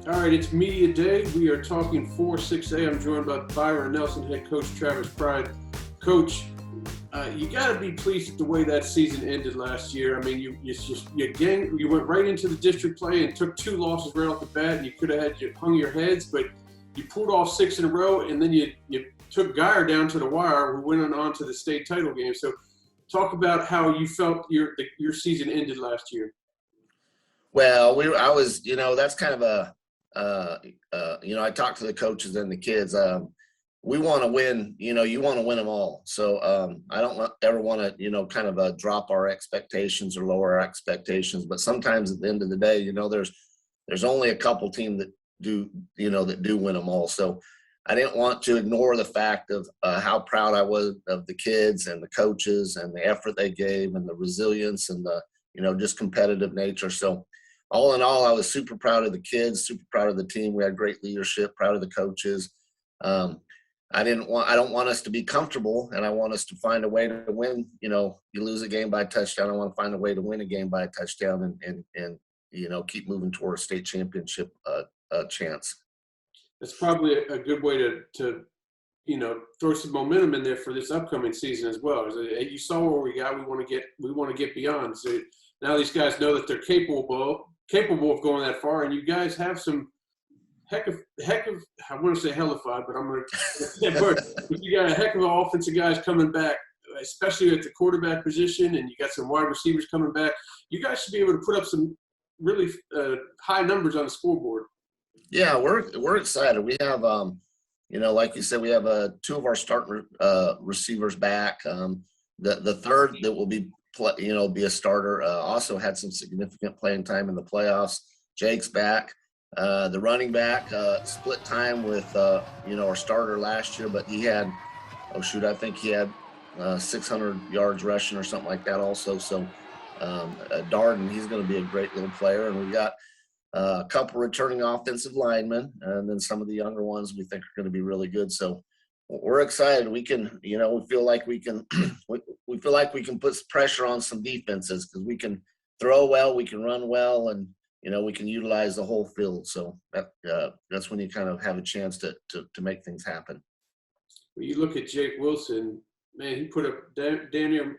All right, it's Media Day. We are talking 4-6A. I'm joined by Byron Nelson Head Coach, Travis Pride. Coach, you got to be pleased with the way that season ended last year. I mean, you went right into the district play and took 2 losses right off the bat, and you could have hung your heads, but you pulled off 6 in a row, and then you took Geyer down to the wire, who went on to the state title game. So, talk about how you felt your season ended last year. Well, that's kind of I talked to the coaches and the kids. We want to win, you want to win them all. So I don't ever want to, kind of drop our expectations or lower our expectations. But sometimes at the end of the day, there's only a couple teams that do win them all. So I didn't want to ignore the fact of how proud I was of the kids and the coaches and the effort they gave and the resilience and the, just competitive nature. So all in all, I was super proud of the kids, super proud of the team. We had great leadership, proud of the coaches. I don't want us to be comfortable, and I want us to find a way to win. You lose a game by a touchdown. I want to find a way to win a game by a touchdown and keep moving toward a state championship chance. That's probably a good way to throw some momentum in there for this upcoming season as well. You saw where we got. We want to get beyond. So now these guys know that they're capable of going that far, and you guys have some heck of I want to say hellified, but I'm going to you got a heck of offensive guys coming back, especially at the quarterback position, and you got some wide receivers coming back. You guys should be able to put up some really high numbers on the scoreboard. Yeah, we're excited. We have like you said, we have 2 of our starting receivers back. The third that will be a starter also had some significant playing time in the playoffs. Jake's back. The running back split time with our starter last year, but he had I think he had 600 yards rushing or something like that also. So Darden, he's going to be a great little player, and we got a couple returning offensive linemen, and then some of the younger ones we think are going to be really good. So we're excited. We can, we feel like we can, we feel like we can put pressure on some defenses because we can throw well, we can run well, and we can utilize the whole field. So that's when you kind of have a chance to make things happen. When you look at Jake Wilson, man, he put up Daniel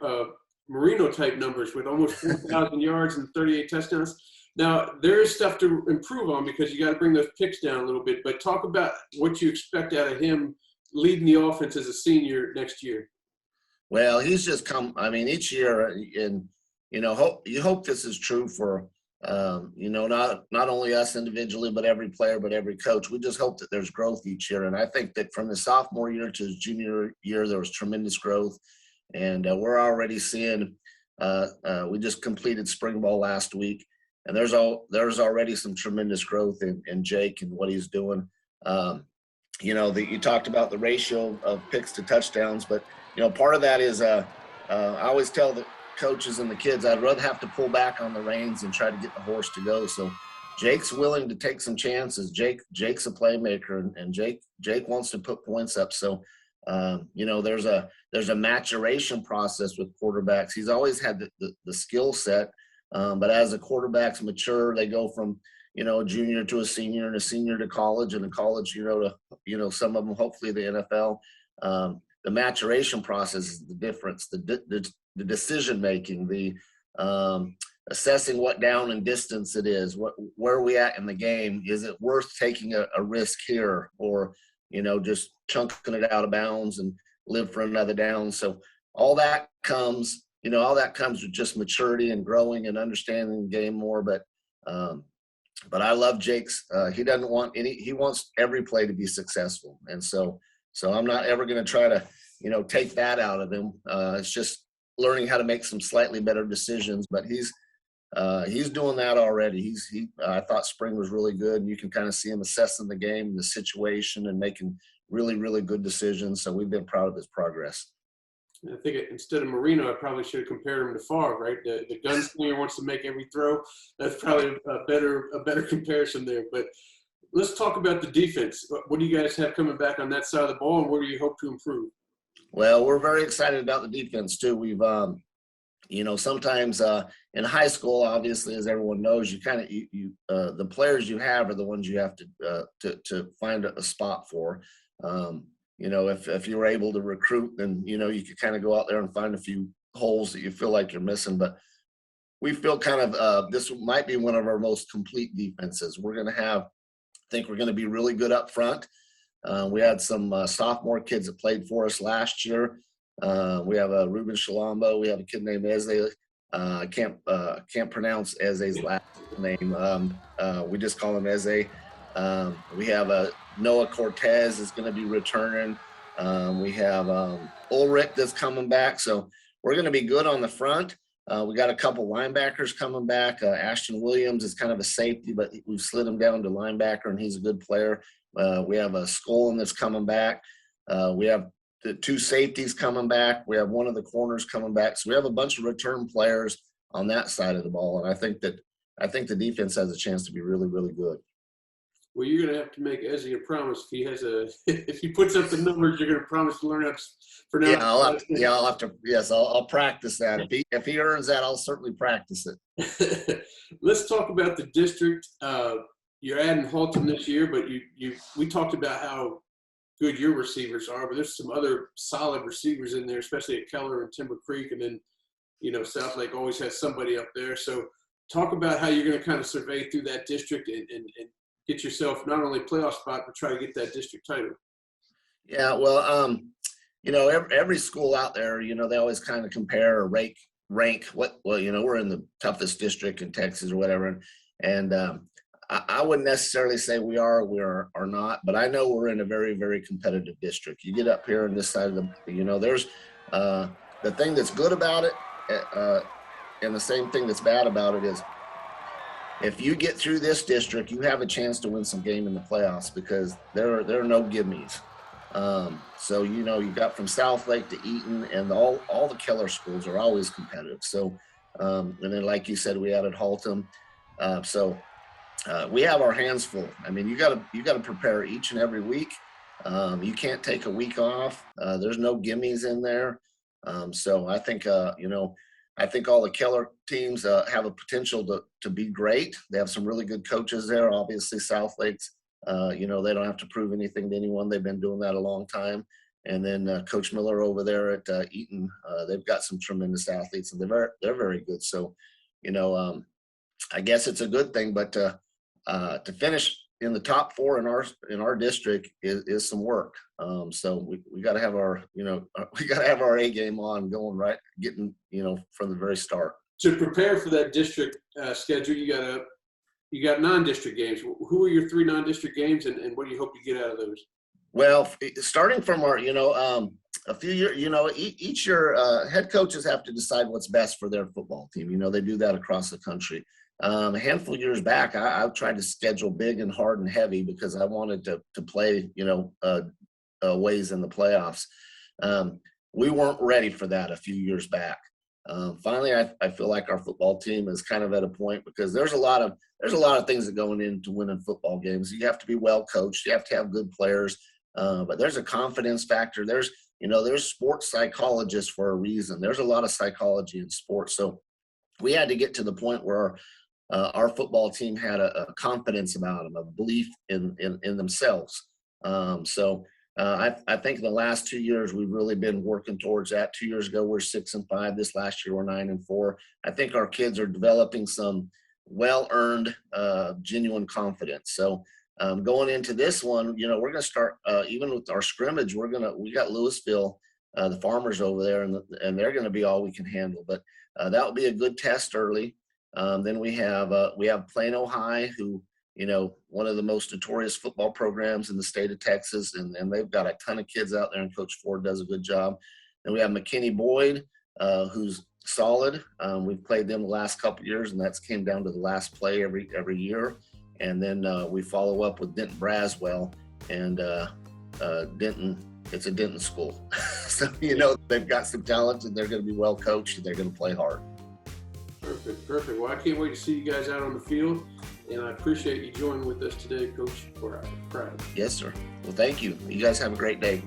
Marino type numbers with almost 4,000 yards and 38 touchdowns. Now, there is stuff to improve on because you got to bring those picks down a little bit, but talk about what you expect out of him leading the offense as a senior next year. Well, he's just come, each year, and, you hope this is true for, not only us individually, but every player, but every coach. We just hope that there's growth each year. And I think that from the sophomore year to his junior year, there was tremendous growth. And we're already seeing, we just completed spring ball last week. And there's already some tremendous growth in Jake and what he's doing. You talked about the ratio of picks to touchdowns, but, part of that is I always tell the coaches and the kids, I'd rather have to pull back on the reins and try to get the horse to go. So Jake's willing to take some chances. Jake's a playmaker, and Jake wants to put points up. So, there's a maturation process with quarterbacks. He's always had the skill set. But as the quarterbacks mature, they go from, a junior to a senior and a senior to college and a college, to, some of them, hopefully the NFL. The maturation process is the difference, the decision-making, the assessing what down and distance it is, where are we at in the game? Is it worth taking a risk here or, just chunking it out of bounds and live for another down? So all that comes with just maturity and growing and understanding the game more. But I love Jake's. He doesn't want he wants every play to be successful. And so I'm not ever going to try to, take that out of him. It's just learning how to make some slightly better decisions, but he's doing that already. I thought spring was really good, and you can kind of see him assessing the game, the situation, and making really, really good decisions. So we've been proud of his progress. I think instead of Marino, I probably should have compared him to Favre, right? The gunslinger wants to make every throw. That's probably a better comparison there. But let's talk about the defense. What do you guys have coming back on that side of the ball, and where do you hope to improve? Well, we're very excited about the defense too. We've sometimes in high school, obviously, as everyone knows, you kind of the players you have are the ones you have to find a spot for. If you were able to recruit, then you could kind of go out there and find a few holes that you feel like you're missing. But we feel kind of this might be one of our most complete defenses. I think we're going to be really good up front. We had some sophomore kids that played for us last year. We have a Ruben Shalombo. We have a kid named Eze. I can't pronounce Eze's last name. We just call him Eze. We have a Noah Cortez is going to be returning. We have Ulrich that's coming back. So we're going to be good on the front. We got a couple linebackers coming back. Ashton Williams is kind of a safety, but we've slid him down to linebacker, and he's a good player. We have a Skolin that's coming back. We have the two safeties coming back. We have one of the corners coming back. So we have a bunch of return players on that side of the ball, and I think the defense has a chance to be really, really good. Well, you're going to have to make Eze a promise. If he puts up the numbers, you're going to promise to learn how to pronounce. I'll practice that. If he earns that, I'll certainly practice it. Let's talk about the district. You're adding Halton this year, but we talked about how good your receivers are, but there's some other solid receivers in there, especially at Keller and Timber Creek, and then South Lake always has somebody up there. So talk about how you're going to kind of survey through that district and get yourself not only playoff spot, but try to get that district title. Yeah, well, every school out there, they always kind of compare or rank we're in the toughest district in Texas or whatever. And I wouldn't necessarily say we are not, but I know we're in a very, very competitive district. You get up here on this side of there's the thing that's good about it, and the same thing that's bad about it is if you get through this district, you have a chance to win some game in the playoffs because there are no gimmies. So you got from South Lake to Eaton, and all the Keller schools are always competitive. So and then like you said, we added Halton. We have our hands full. I mean, you got to prepare each and every week. You can't take a week off. There's no gimmies in there. So I think I think all the Keller teams have a potential to be great. They have some really good coaches there. Obviously, South Lakes, they don't have to prove anything to anyone. They've been doing that a long time. And then Coach Miller over there at Eaton, they've got some tremendous athletes, and they're very good. So, I guess it's a good thing, but to finish in the top four in our district is some work. So we got to have our A game on going right, getting from the very start. To prepare for that district schedule, you got non-district games. Who are your 3 non-district games, and what do you hope you get out of those? Well, starting from our a few years, each year head coaches have to decide what's best for their football team. They do that across the country. A handful of years back, I tried to schedule big and hard and heavy because I wanted to play, ways in the playoffs. We weren't ready for that a few years back. Finally, I feel like our football team is kind of at a point because there's a lot of things that go into winning football games. You have to be well coached. You have to have good players, but there's a confidence factor. There's sports psychologists for a reason. There's a lot of psychology in sports. So we had to get to the point where our football team had a confidence about them, a belief in themselves. I think the last 2 years we've really been working towards that. 2 years ago we're 6-5. This last year we're 9-4. I think our kids are developing some well-earned, genuine confidence. So going into this one, we're going to start even with our scrimmage. We got Louisville, the Farmers over there, and they're going to be all we can handle. But that will be a good test early. Then we have Plano High, who, one of the most notorious football programs in the state of Texas, and they've got a ton of kids out there, and Coach Ford does a good job. Then we have McKinney Boyd, who's solid. We've played them the last couple of years, and that's came down to the last play every year. And then we follow up with Denton Braswell, and Denton. It's a Denton school, so they've got some talent, and they're going to be well coached, and they're going to play hard. Perfect. Well, I can't wait to see you guys out on the field, and I appreciate you joining with us today, Coach. We're proud. Yes, sir. Well, thank you. You guys have a great day.